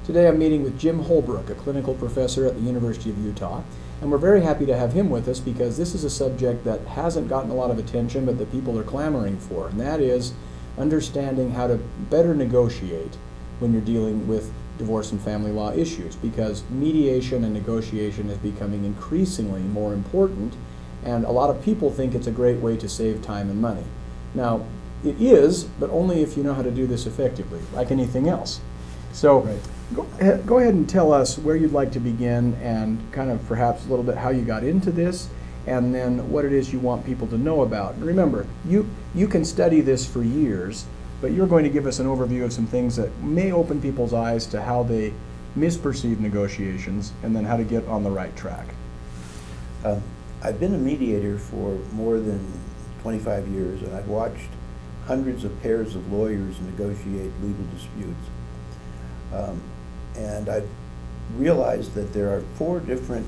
Today I'm meeting with Jim Holbrook, a clinical professor at the University of Utah, and we're very happy to have him with us because this is a subject that hasn't gotten a lot of attention but that people are clamoring for, and that is understanding how to better negotiate when you're dealing with divorce and family law issues, because mediation and negotiation is becoming increasingly more important, and a lot of people think it's a great way to save time and money. Now, it is, but only if you know how to do this effectively, like anything else. So Right. go ahead and tell us where you'd like to begin and kind of perhaps a little bit how you got into this, and then what it is you want people to know about. And remember, you can study this for years, but you're going to give us an overview of some things that may open people's eyes to how they misperceive negotiations and then how to get on the right track. I've been a mediator for more than 25 years, and I've watched hundreds of pairs of lawyers negotiate legal disputes. And I've realized that there are 4 different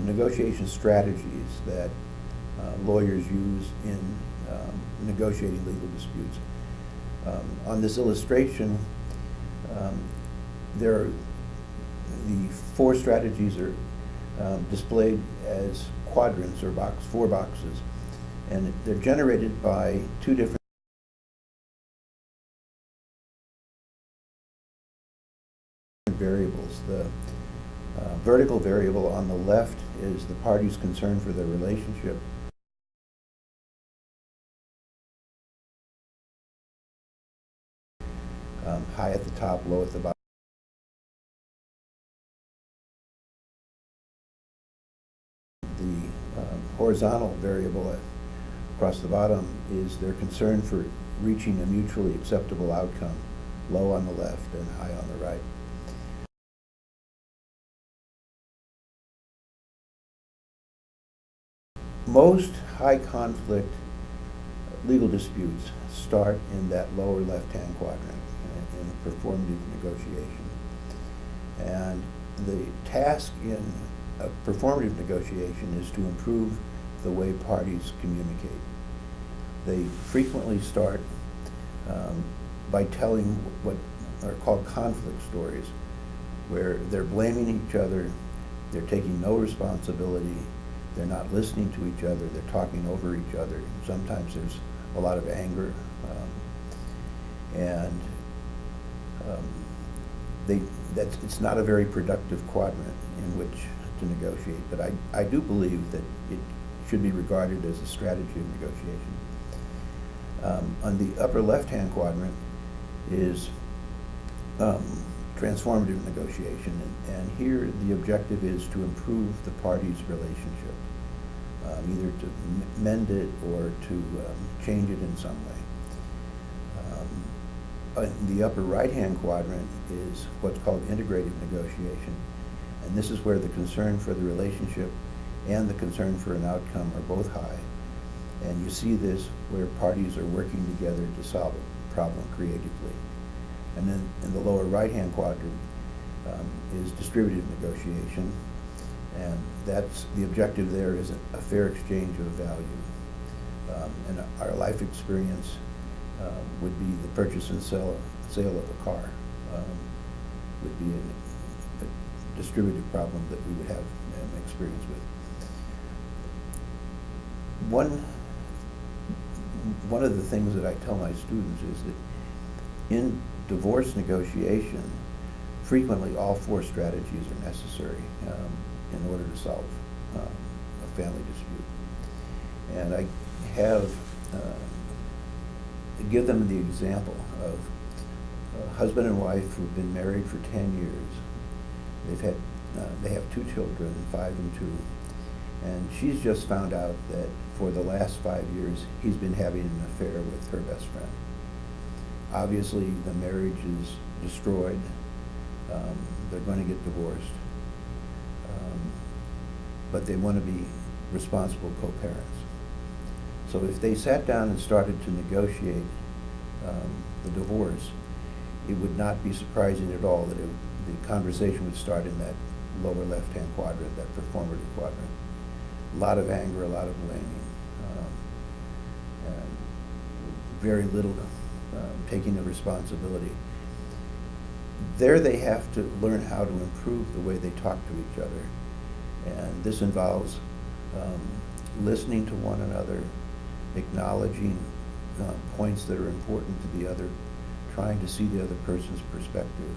negotiation strategies that lawyers use in negotiating legal disputes. On this illustration, the 4 strategies are displayed as quadrants or 4 boxes, and they're generated by 2 different variables. The vertical variable on the left is the party's concern for their relationship. High at the top, low at the bottom. The horizontal variable across the bottom is their concern for reaching a mutually acceptable outcome, low on the left and high on the right. Most high conflict legal disputes start in that lower left-hand quadrant in a performative negotiation. And the task in a performative negotiation is to improve the way parties communicate. They frequently start by telling what are called conflict stories, where they're blaming each other, they're taking no responsibility, they're not listening to each other, they're talking over each other. Sometimes there's a lot of anger, and it's not a very productive quadrant in which to negotiate, but I do believe that it should be regarded as a strategy of negotiation. On the upper left-hand quadrant is transformative negotiation, and here the objective is to improve the parties' relationship, either to mend it or to change it in some way. In the upper right-hand quadrant is what's called integrative negotiation, and this is where the concern for the relationship and the concern for an outcome are both high. And you see this where parties are working together to solve a problem creatively. And then in the lower right-hand quadrant is distributive negotiation, and that's the objective there is a fair exchange of value. And our life experience would be the purchase and sale of a car would be a distributive problem that we would have experience with. One of the things that I tell my students is that in divorce negotiation, frequently all 4 strategies are necessary in order to solve a family dispute. And I have give them the example of a husband and wife who've been married for 10 years. They have 2 children, 5 and 2, and she's just found out that for the last 5 years he's been having an affair with her best friend. Obviously the marriage is destroyed. They're going to get divorced, but they want to be responsible co-parents. So if they sat down and started to negotiate the divorce, it would not be surprising at all that the conversation would start in that lower left-hand quadrant, that performative quadrant. A lot of anger, a lot of blaming, and very little taking of responsibility. there they have to learn how to improve the way they talk to each other. And this involves listening to one another, acknowledging points that are important to the other, trying to see the other person's perspective,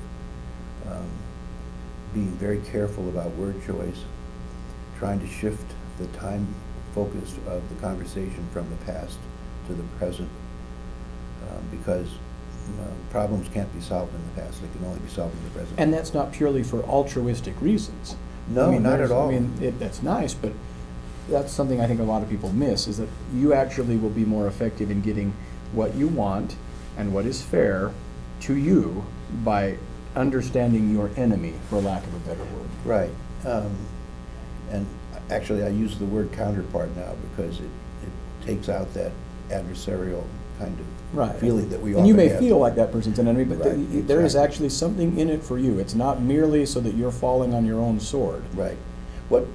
being very careful about word choice, trying to shift the time focus of the conversation from the past to the present, because problems can't be solved in the past, they can only be solved in the present. And that's not purely for altruistic reasons. No, I mean, not at all. I mean, that's nice, but that's something I think a lot of people miss, is that you actually will be more effective in getting what you want and what is fair to you by understanding your enemy, for lack of a better word. Right. And actually, I use the word counterpart now because it takes out that adversarial kind of Right. feeling that we often And you may have. feel like that person's an enemy, but Right, there is exactly. actually something in it for you. It's not merely so that you're falling on your own sword. Right. What,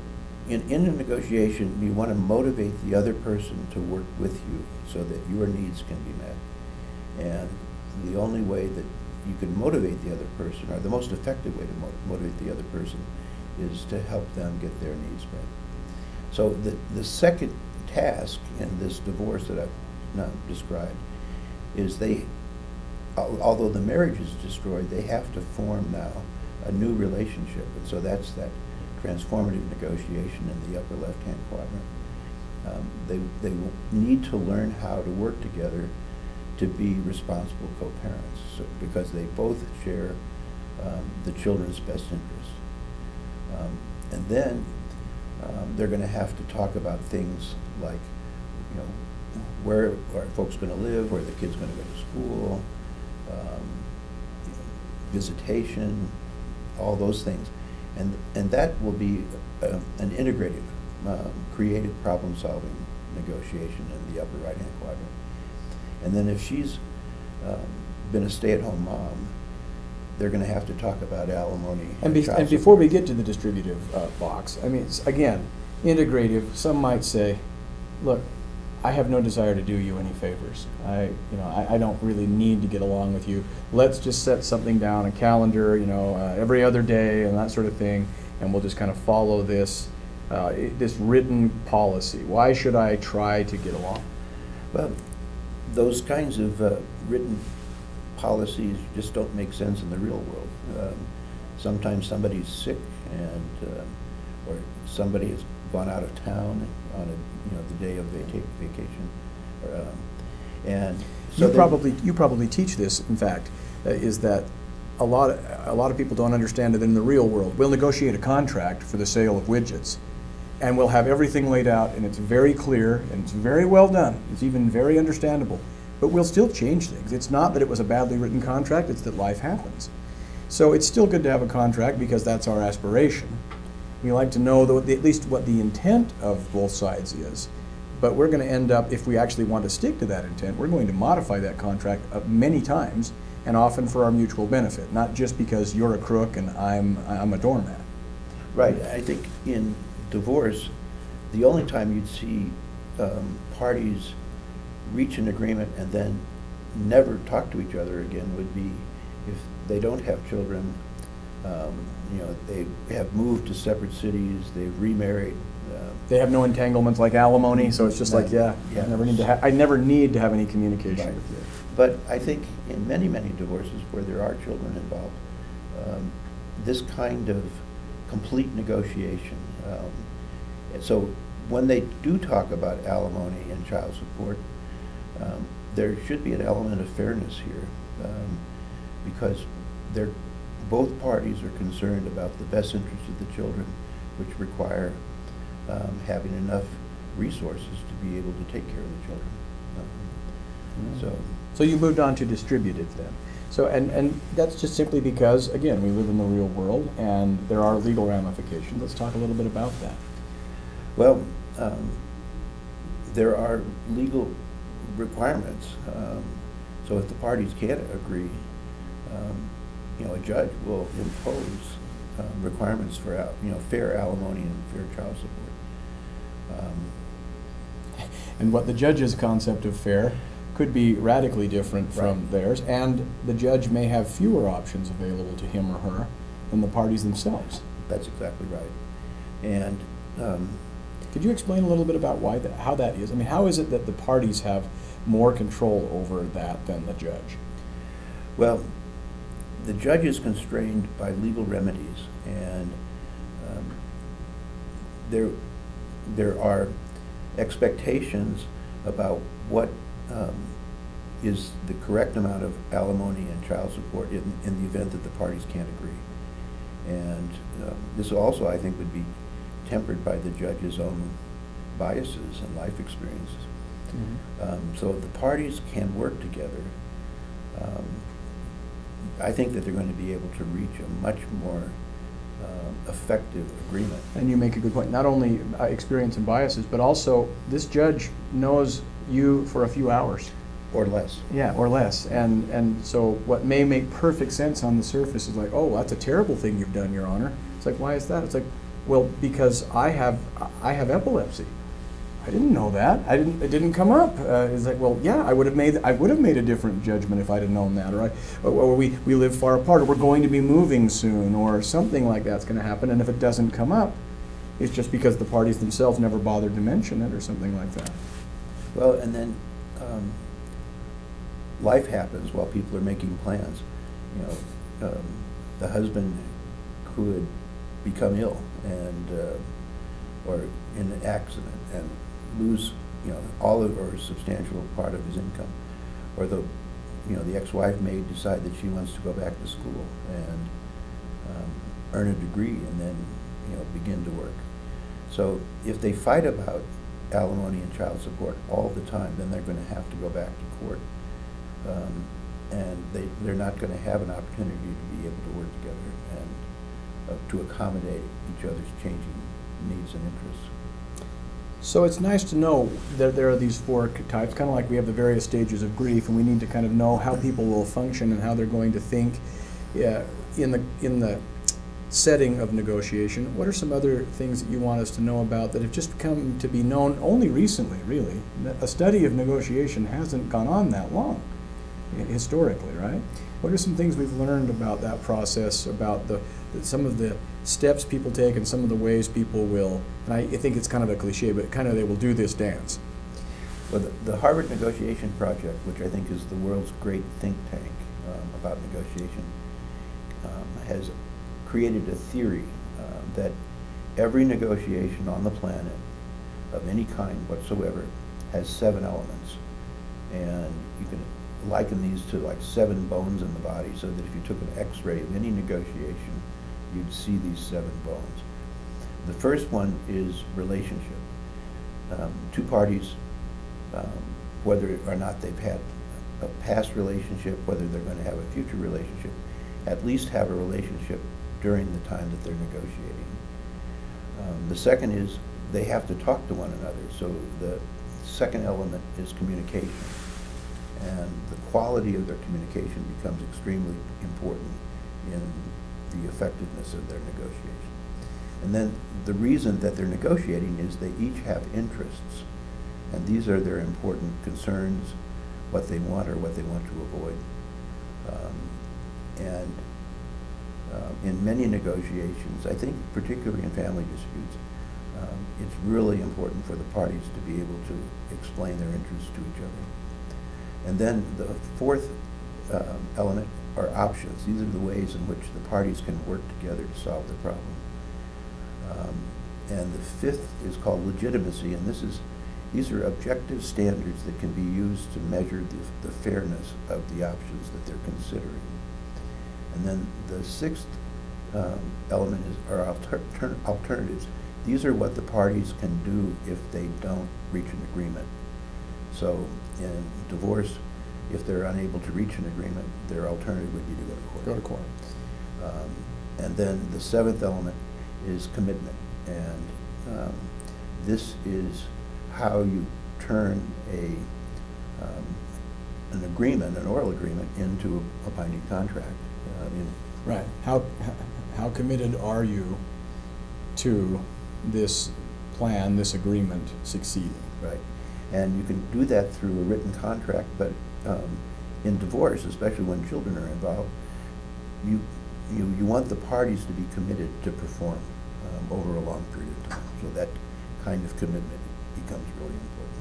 in a negotiation, you want to motivate the other person to work with you so that your needs can be met. And the only way that you can motivate the other person, or the most effective way to motivate the other person, is to help them get their needs met. So the second task in this divorce that I've now described is although the marriage is destroyed, they have to form now a new relationship. And so that's that transformative negotiation in the upper left-hand quadrant. They will need to learn how to work together to be responsible co-parents, because they both share the children's best interests. And then they're going to have to talk about things like, you know, where are folks going to live, where the kid's going to go to school, visitation, all those things. And that will be an integrative, creative problem-solving negotiation in the upper right-hand quadrant. And then if she's been a stay-at-home mom, they're going to have to talk about alimony And child before support. we get to the distributive box, I mean, it's, again, integrative. Some might say, look, I have no desire to do you any favors. I don't really need to get along with you. Let's just set something down, a calendar, every other day and that sort of thing, and we'll just kind of follow this written policy. Why should I try to get along? Well, those kinds of written policies just don't make sense in the real world. Sometimes somebody's sick, or somebody has gone out of town on the day of vacation, and so you probably teach this. In fact, is that a lot of people don't understand it in the real world. We'll negotiate a contract for the sale of widgets, and we'll have everything laid out, and it's very clear, and it's very well done. It's even very understandable. But we'll still change things. It's not that it was a badly written contract, it's that life happens. So it's still good to have a contract because that's our aspiration. We like to know at least what the intent of both sides is. But we're going to end up, if we actually want to stick to that intent, we're going to modify that contract many times, and often for our mutual benefit, not just because you're a crook and I'm a doormat. Right. I think in divorce, the only time you'd see parties reach an agreement and then never talk to each other again would be if they don't have children, they have moved to separate cities, they've remarried. They have no entanglements like alimony, so it's just like, Yeah. I never need to have any communication Right. with you. But I think in many, many divorces where there are children involved, this kind of complete negotiation. And so when they do talk about alimony and child support, there should be an element of fairness here, because both parties are concerned about the best interests of the children, which require having enough resources to be able to take care of the children. So you moved on to distributive then. So and that's just simply because, again, we live in the real world and there are legal ramifications. Let's talk a little bit about that. Well, there are legal requirements. So if the parties can't agree, a judge will impose requirements for fair alimony and fair child support. And what the judge's concept of fair could be radically different from Right. theirs, and the judge may have fewer options available to him or her than the parties themselves. That's exactly right. And Could you explain a little bit about how that is? I mean, how is it that the parties have more control over that than the judge? well, the judge is constrained by legal remedies, and there are expectations about what is the correct amount of alimony and child support in the event that the parties can't agree. And this also, I think, would be tempered by the judge's own biases and life experiences. So the parties can work together. I think that they're going to be able to reach a much more effective agreement. And you make a good point. Not only experience and biases, but also this judge knows you for a few hours. Or less. Yeah, or less. And so what may make perfect sense on the surface is like, oh, that's a terrible thing you've done, Your Honor. It's like, why is that? It's like, well, because I have epilepsy. I didn't know that. It didn't come up. It's like, well, yeah, I would have made a different judgment if I'd have known that. Or we live far apart, or we're going to be moving soon, or something like that's going to happen. And if it doesn't come up, it's just because the parties themselves never bothered to mention it, or something like that. Well, and then life happens while people are making plans. The husband could become ill and or in an accident and lose all of or a substantial part of his income, or the ex-wife may decide that she wants to go back to school and earn a degree and then begin to work. So if they fight about alimony and child support all the time, then they're going to have to go back to court, and they're not going to have an opportunity to be able to work together and to accommodate each other's changing needs and interests. So it's nice to know that there are these four types, kind of like we have the various stages of grief, and we need to kind of know how people will function and how they're going to think in the setting of negotiation. What are some other things that you want us to know about that have just come to be known only recently, really? A study of negotiation hasn't gone on that long, historically, right? What are some things we've learned about that process, about some of the steps people take and some of the ways people will, and I think it's kind of a cliche, but kind of they will do this dance? Well, the Harvard Negotiation Project, which I think is the world's great think tank about negotiation, has created a theory that every negotiation on the planet of any kind whatsoever has 7 elements. And you can liken these to like 7 bones in the body, so that if you took an X-ray of any negotiation, you'd see these 7 bones. The first one is relationship. Two parties, whether or not they've had a past relationship, whether they're going to have a future relationship, at least have a relationship during the time that they're negotiating. The second is they have to talk to one another. So the second element is communication. And the quality of their communication becomes extremely important in the effectiveness of their negotiation. And then the reason that they're negotiating is they each have interests, and these are their important concerns, what they want or what they want to avoid. In many negotiations, I think particularly in family disputes, it's really important for the parties to be able to explain their interests to each other. And then the fourth element are options. These are the ways in which the parties can work together to solve the problem. And the fifth is called legitimacy, and these are objective standards that can be used to measure the fairness of the options that they're considering. And then the sixth element are alternatives. These are what the parties can do if they don't reach an agreement. So in divorce, if they're unable to reach an agreement, their alternative would be to go to court. Go to court. And then the seventh element is commitment. And this is how you turn an agreement, an oral agreement, into a binding contract. Right. How committed are you to this plan, this agreement succeeding? Right. And you can do that through a written contract, but in divorce, especially when children are involved, you want the parties to be committed to perform over a long period of time. So that kind of commitment becomes really important.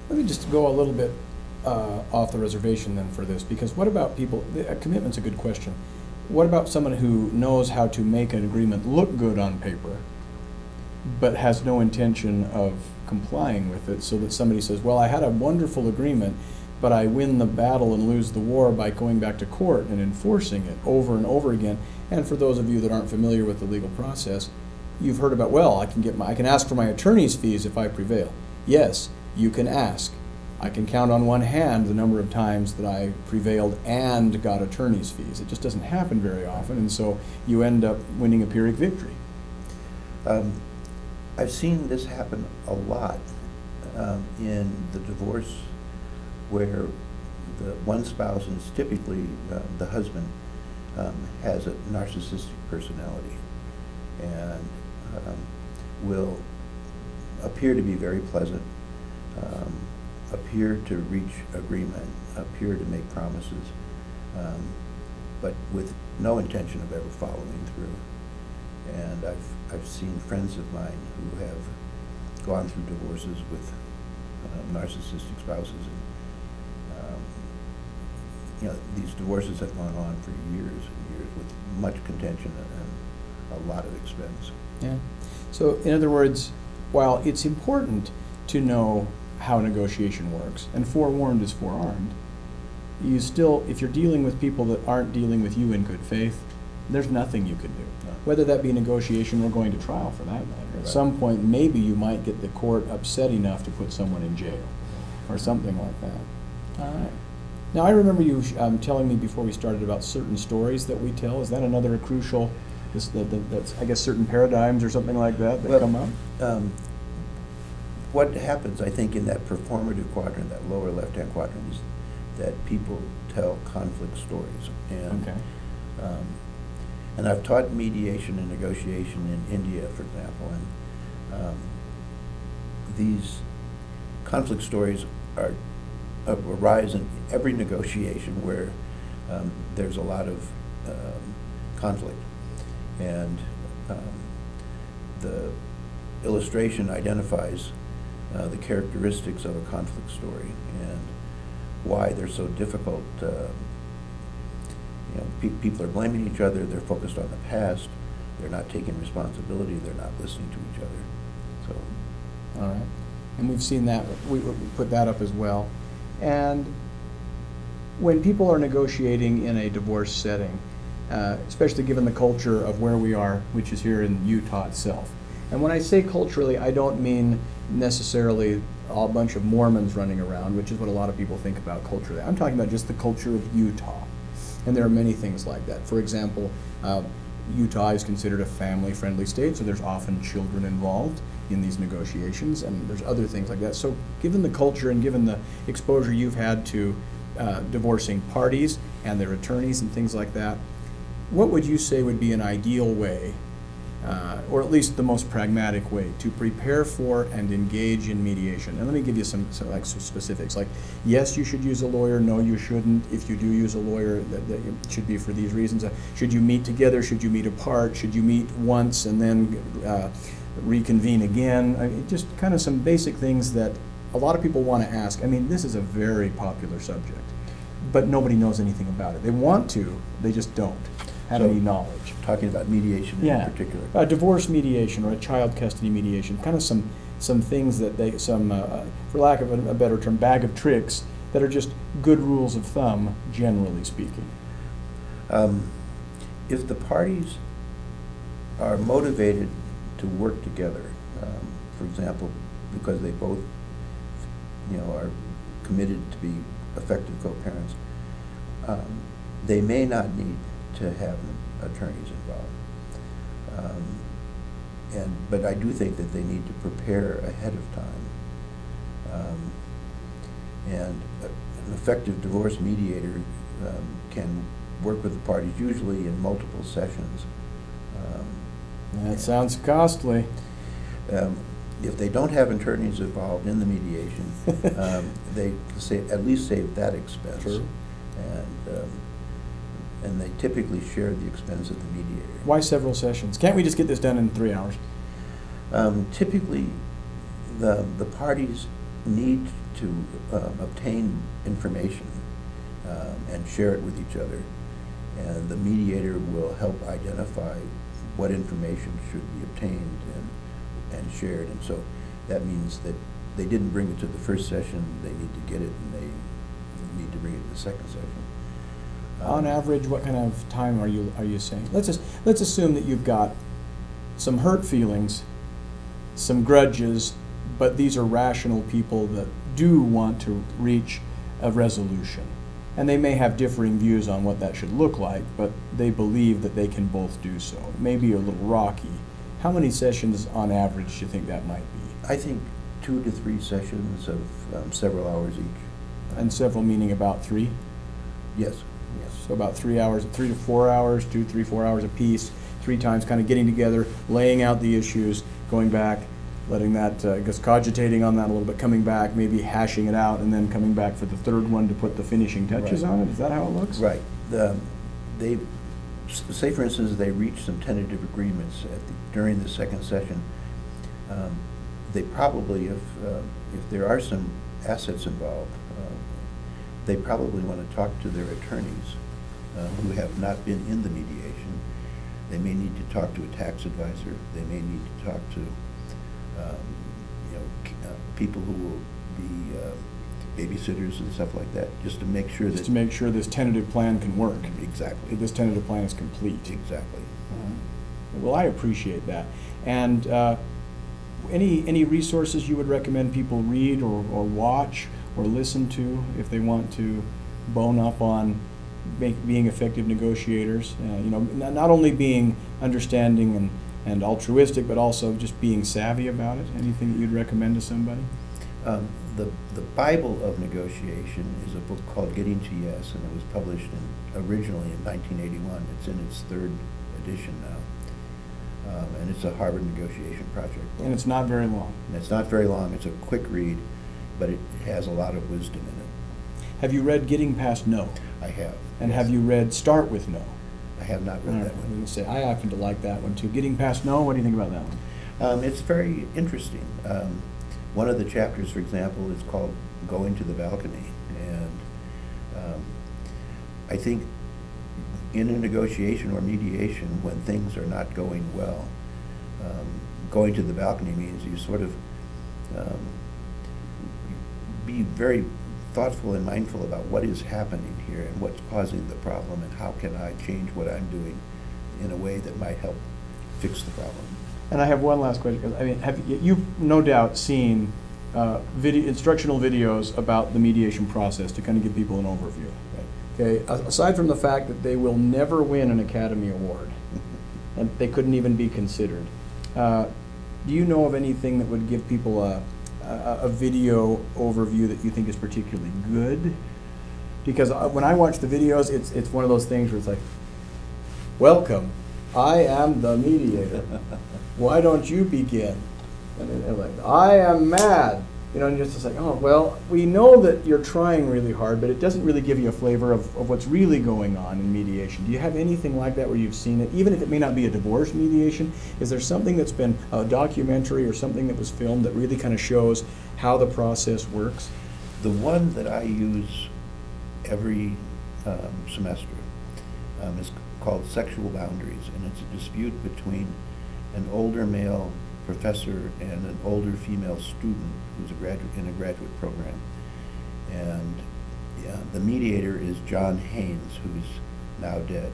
Let me just go a little bit off the reservation then for this, because what about people, commitment's a good question. What about someone who knows how to make an agreement look good on paper, but has no intention of complying with it, so that somebody says, well, I had a wonderful agreement, but I win the battle and lose the war by going back to court and enforcing it over and over again. And for those of you that aren't familiar with the legal process, you've heard about, well, I can ask for my attorney's fees if I prevail. Yes, you can ask. I can count on one hand the number of times that I prevailed and got attorney's fees. It just doesn't happen very often, and so you end up winning a Pyrrhic victory. I've seen this happen a lot in the divorce, where the one spouse, and it's typically the husband, has a narcissistic personality and will appear to be very pleasant, appear to reach agreement, appear to make promises, but with no intention of ever following through. And I've seen friends of mine who have gone through divorces with narcissistic spouses, and these divorces have gone on for years and years with much contention and a lot of expense. Yeah. So in other words, while it's important to know how negotiation works, and forewarned is forearmed, you still, if you're dealing with people that aren't dealing with you in good faith, there's nothing you can do. No. Whether that be negotiation or going to trial for that matter. Right. At some point, maybe you might get the court upset enough to put someone in jail or something like that. All right. Now, I remember you telling me before we started about certain stories that we tell. Is that another crucial, that's, I guess, certain paradigms or something like that come up? What happens, I think, in that performative quadrant, that lower left-hand quadrant, is that people tell conflict stories. And, Okay. And I've taught mediation and negotiation in India, for example, and these conflict stories arise in every negotiation where there's a lot of conflict. And the illustration identifies the characteristics of a conflict story and why they're so difficult. People are blaming each other, they're focused on the past, they're not taking responsibility, they're not listening to each other. So, all right. And we've seen that, we put that up as well. And when people are negotiating in a divorce setting, especially given the culture of where we are, which is here in Utah itself. And when I say culturally, I don't mean necessarily a bunch of Mormons running around, which is what a lot of people think about culturally. I'm talking about just the culture of Utah. And there are many things like that. For example, Utah is considered a family-friendly state, so there's often children involved in these negotiations, and there's other things like that. So given the culture and given the exposure you've had to divorcing parties and their attorneys and things like that, what would you say would be an ideal way, or at least the most pragmatic way, to prepare for and engage in mediation? And let me give you some specifics. Like, yes, you should use a lawyer. No, you shouldn't. If you do use a lawyer, that it should be for these reasons. Should you meet together? Should you meet apart? Should you meet once and then reconvene again? I mean, just kind of some basic things that a lot of people want to ask. I mean, this is a very popular subject, but nobody knows anything about it. They want to, they just don't have any knowledge. Talking about mediation in particular. A divorce mediation or a child custody mediation, kind of some things that for lack of a better term, bag of tricks that are just good rules of thumb, generally speaking. If the parties are motivated to work together, for example, because they both, are committed to be effective co-parents, they may not need to have attorneys involved. But I do think that they need to prepare ahead of time. And an effective divorce mediator can work with the parties, usually in multiple sessions. That sounds costly. if they don't have attorneys involved in the mediation, they at least save that expense. True. And they typically share the expense of the mediator. Why several sessions? Can't we just get this done in 3 hours? Typically, the parties need to obtain information and share it with each other, and the mediator will help identify what information should be obtained and shared. And so that means that they didn't bring it to the first session, they need to get it, and they need to bring it to the second session. On average, what kind of time are you saying? Let's assume that you've got some hurt feelings, some grudges, but these are rational people that do want to reach a resolution. And they may have differing views on what that should look like, but they believe that they can both do so. It may be a little rocky. How many sessions on average do you think that might be? I think 2 to 3 sessions of several hours each. And several meaning about 3? Yes. Yes. So about 3 hours, 3 to 4 hours, 2, 3, 4 hours apiece, 3 times, kind of getting together, laying out the issues, going back, letting that, just cogitating on that a little bit, coming back, maybe hashing it out, and then coming back for the third one to put the finishing touches on it. Is that how it looks? Right. Say, for instance, they reach some tentative agreements during the second session. They probably, if there are some assets involved, they probably want to talk to their attorneys who have not been in the mediation. They may need to talk to a tax advisor. They may need to talk to people who will be babysitters and stuff like that, just to make sure Just to make sure this tentative plan can work. Exactly. This tentative plan is complete. Exactly. Well, I appreciate that. And any resources you would recommend people read or watch or listen to if they want to bone up on being effective negotiators? Not only being understanding and altruistic, but also just being savvy about it. Anything that you'd recommend to somebody? The Bible of Negotiation is a book called Getting to Yes, and it was published originally in 1981. It's in its 3rd edition now, and it's a Harvard negotiation project book. And it's not very long. And it's not very long. It's a quick read, but it has a lot of wisdom in it. Have you read Getting Past No? I have. And yes. have you read Start With No? I have not read that one. I happen to like that one too. Getting Past No, what do you think about that one? It's very interesting. One of the chapters, for example, is called Going to the Balcony. And I think in a negotiation or mediation, when things are not going well, going to the balcony means you sort of be very thoughtful and mindful about what is happening here and what's causing the problem, and how can I change what I'm doing in a way that might help fix the problem. And I have one last question. I mean, you've no doubt seen instructional videos about the mediation process to kind of give people an overview. Okay. Aside from the fact that they will never win an Academy Award, and they couldn't even be considered, do you know of anything that would give people a video overview that you think is particularly good? Because when I watch the videos, it's one of those things where it's like, welcome, I am the mediator. Why don't you begin? And they're like, I am mad. And you're just like, oh, well, we know that you're trying really hard, but it doesn't really give you a flavor of what's really going on in mediation. Do you have anything like that where you've seen it, even if it may not be a divorce mediation? Is there something that's been a documentary or something that was filmed that really kind of shows how the process works? The one that I use every semester is called Sexual Boundaries, and it's a dispute between an older male professor and an older female student who's in a graduate program. And the mediator is John Haynes, who's now dead.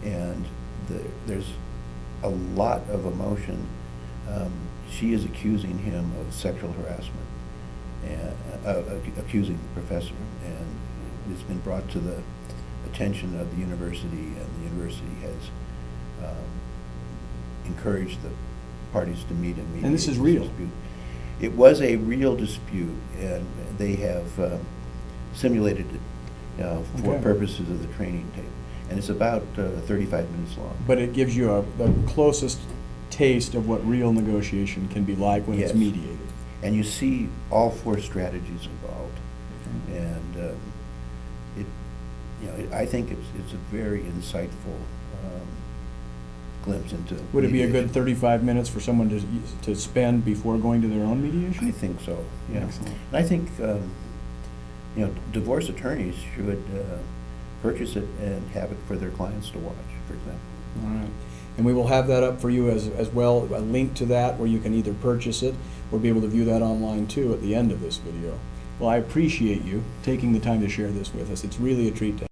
And there's a lot of emotion. She is accusing him of sexual harassment, and accusing the professor, and it's been brought to the attention of the university, and the university has encouraged the parties to meet and mediate. And this is real? Dispute. It was a real dispute, and they have simulated it for purposes of the training tape. And it's about 35 minutes long. But it gives you the closest taste of what real negotiation can be like when it's Yes. mediated. And you see all four strategies involved. And I think it's a very insightful glimpse into Would it be a good mediation. 35 minutes for someone to spend before going to their own mediation? I think so, yeah. Excellent. And I think, divorce attorneys should purchase it and have it for their clients to watch, for example. All right. And we will have that up for you as well, a link to that where you can either purchase it or be able to view that online too at the end of this video. Well, I appreciate you taking the time to share this with us. It's really a treat to